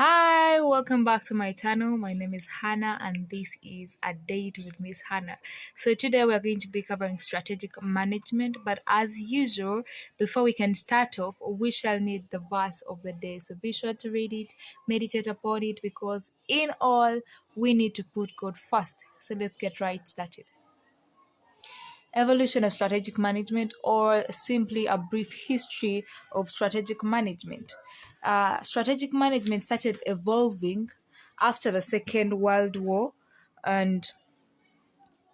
Hi, welcome back to my channel. My name is Hannah and this is A Date with Miss Hannah. So today we're going to be covering strategic management, but as usual, before we can start off, we shall need the verse of the day. So be sure to read it, meditate upon it, because in all, we need to put God first. So let's get right started. Evolution of strategic management, or simply a brief history of strategic management. Strategic management started evolving after the Second World War, and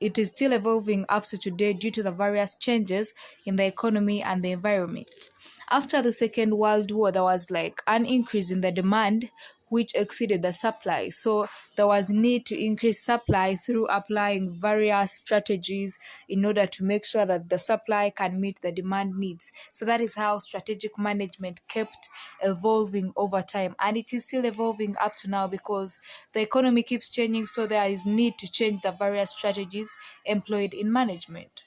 it is still evolving up to today due to the various changes in the economy and the environment. After the Second World War, there was like an increase in the demand which exceeded the supply. So there was need to increase supply through applying various strategies in order to make sure that the supply can meet the demand needs. So that is how strategic management kept evolving over time, and it is still evolving up to now because the economy keeps changing, so there is need to change the various strategies employed in management.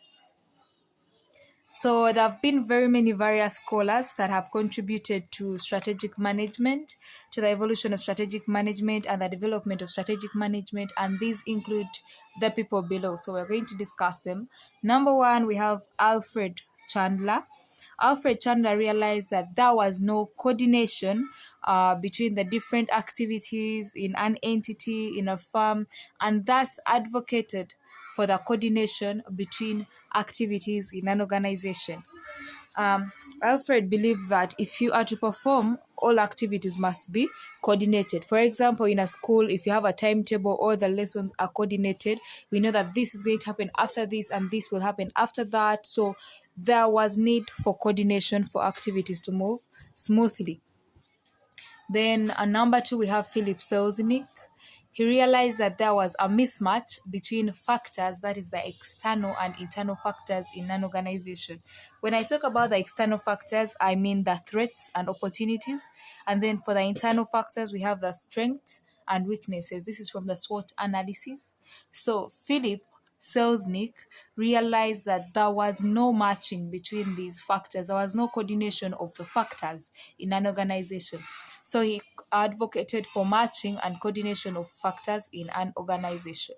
So there have been very many various scholars that have contributed to strategic management, to the evolution of strategic management and the development of strategic management, and these include the people below. So we're going to discuss them. Number one, we have Alfred Chandler. Alfred Chandler realized that there was no coordination between the different activities in an entity, in a firm, and thus advocated for the coordination between activities in an organization. Alfred believed that if you are to perform, all activities must be coordinated. For example, in a school, if you have a timetable, all the lessons are coordinated. We know that this is going to happen after this and this will happen after that. So there was need for coordination for activities to move smoothly. Then number two, we have Philip Selznick. He realized that there was a mismatch between factors, that is the external and internal factors in an organization. When I talk about the external factors, I mean the threats and opportunities. And then for the internal factors, we have the strengths and weaknesses. This is from the SWOT analysis. So Philip Selznick realized that there was no matching between these factors. There was no coordination of the factors in an organization. So he advocated for matching and coordination of factors in an organization.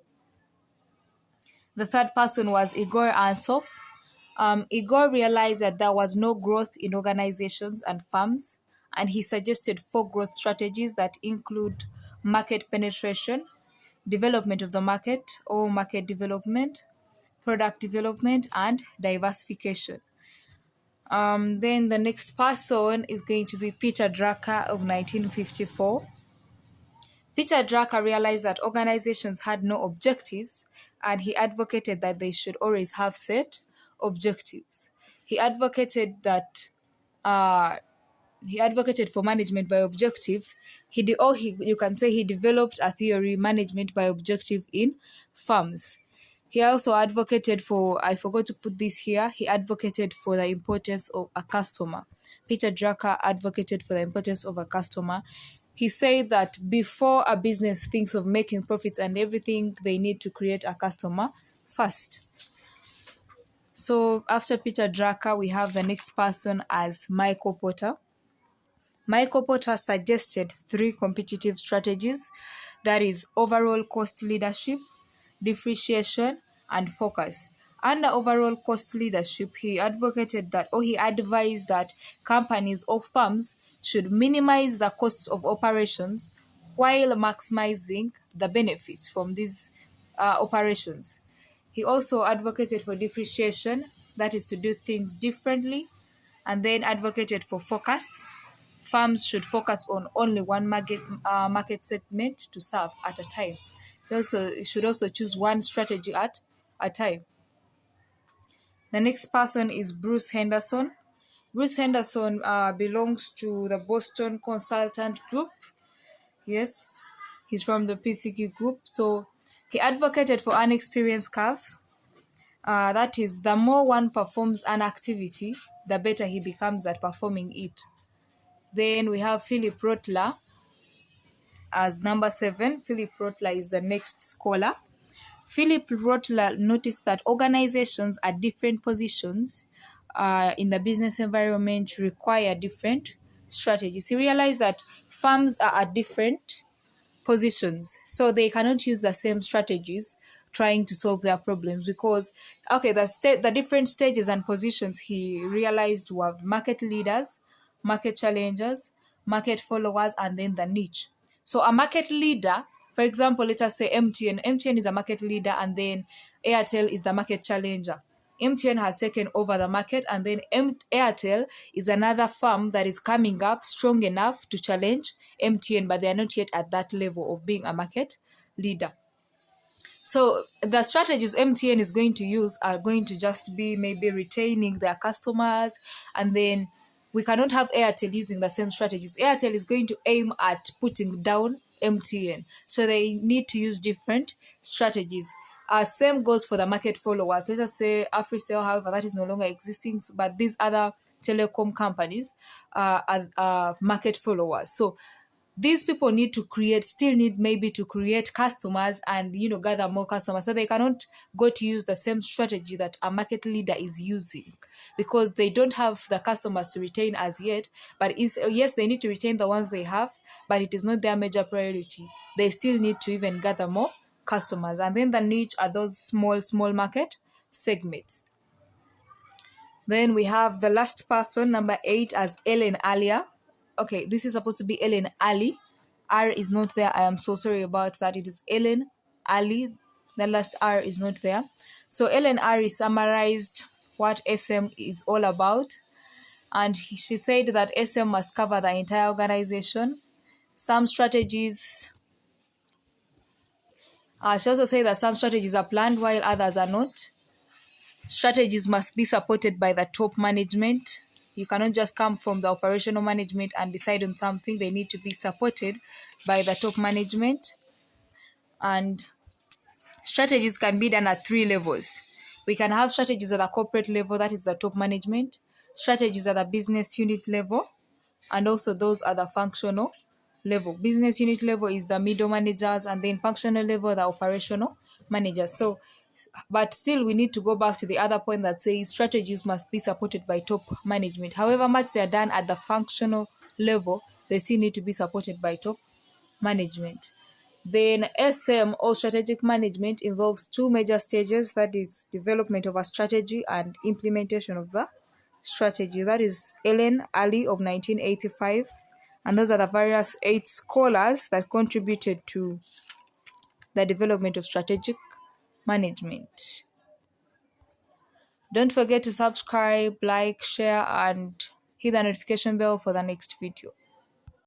The third person was Igor Ansoff. Igor realized that there was no growth in organizations and firms, and he suggested 4 growth strategies that include market penetration, development of the market or market development, product development, and diversification. Then the next person is going to be Peter Drucker of 1954. Peter Drucker realized that organizations had no objectives, and he advocated that they should always have set objectives. He advocated that he advocated for management by objective. You can say he developed a theory, management by objective, in firms. He also advocated for, I forgot to put this here, he advocated for the importance of a customer. Peter Drucker advocated for the importance of a customer. He said that before a business thinks of making profits and everything, they need to create a customer first. So after Peter Drucker, we have the next person as Michael Porter. Michael Porter suggested 3 competitive strategies, that is overall cost leadership, differentiation, and focus. Under overall cost leadership, he advocated that, or he advised that companies or firms should minimize the costs of operations while maximizing the benefits from these operations. He also advocated for differentiation, that is to do things differently, and then advocated for focus. Firms should focus on only one market segment to serve at a time. They should also choose one strategy at a time. The next person is Bruce Henderson. Bruce Henderson belongs to the Boston Consultant Group. Yes, he's from the PCQ group. So he advocated for an experience curve. That is, the more one performs an activity, the better he becomes at performing it. Then we have Philip Rotler as number 7. Philip Rotler is the next scholar. Philip Rotler noticed that organizations at different positions in the business environment require different strategies. He realized that firms are at different positions, so they cannot use the same strategies trying to solve their problems, because the different stages and positions he realized were market leaders, market challengers, market followers, and then the niche. So a market leader, for example, let us say mtn is a market leader, and then Airtel is the market challenger. MTN has taken over the market, and then Airtel is another firm that is coming up strong enough to challenge MTN, but they are not yet at that level of being a market leader. So the strategies MTN is going to use are going to just be maybe retaining their customers, and then we cannot have Airtel using the same strategies. Airtel is going to aim at putting down MTN, so they need to use different strategies. Same goes for the market followers. Let us say AfriCell, however, that is no longer existing, but these other telecom companies are market followers. So these people still need maybe to create customers and gather more customers, so they cannot go to use the same strategy that a market leader is using, because they don't have the customers to retain as yet. But yes, they need to retain the ones they have, but it is not their major priority. They still need to even gather more customers. And then the niche are those small market segments. Then we have the last person, number 8, as Ellen Alia. Okay, this is supposed to be Ellen Ali. R is not there. I am so sorry about that. It is Ellen Ali. The last R is not there. So Ellen Ali summarized what SM is all about. And she said that SM must cover the entire organization. Some strategies, she also said that some strategies are planned while others are not. Strategies must be supported by the top management. You cannot just come from the operational management and decide on something. They need to be supported by the top management. And strategies can be done at 3 levels. We can have strategies at the corporate level, that is the top management, strategies at the business unit level, and also those at the functional level. Business unit level is the middle managers, and then functional level, the operational managers. So, but still, we need to go back to the other point that says strategies must be supported by top management. However much they are done at the functional level, they still need to be supported by top management. Then SM, or strategic management, involves 2 major stages, that is development of a strategy and implementation of the strategy. That is Ellen Ali of 1985, and those are the various 8 scholars that contributed to the development of strategic management. Don't forget to subscribe, like, share, and hit the notification bell for the next video.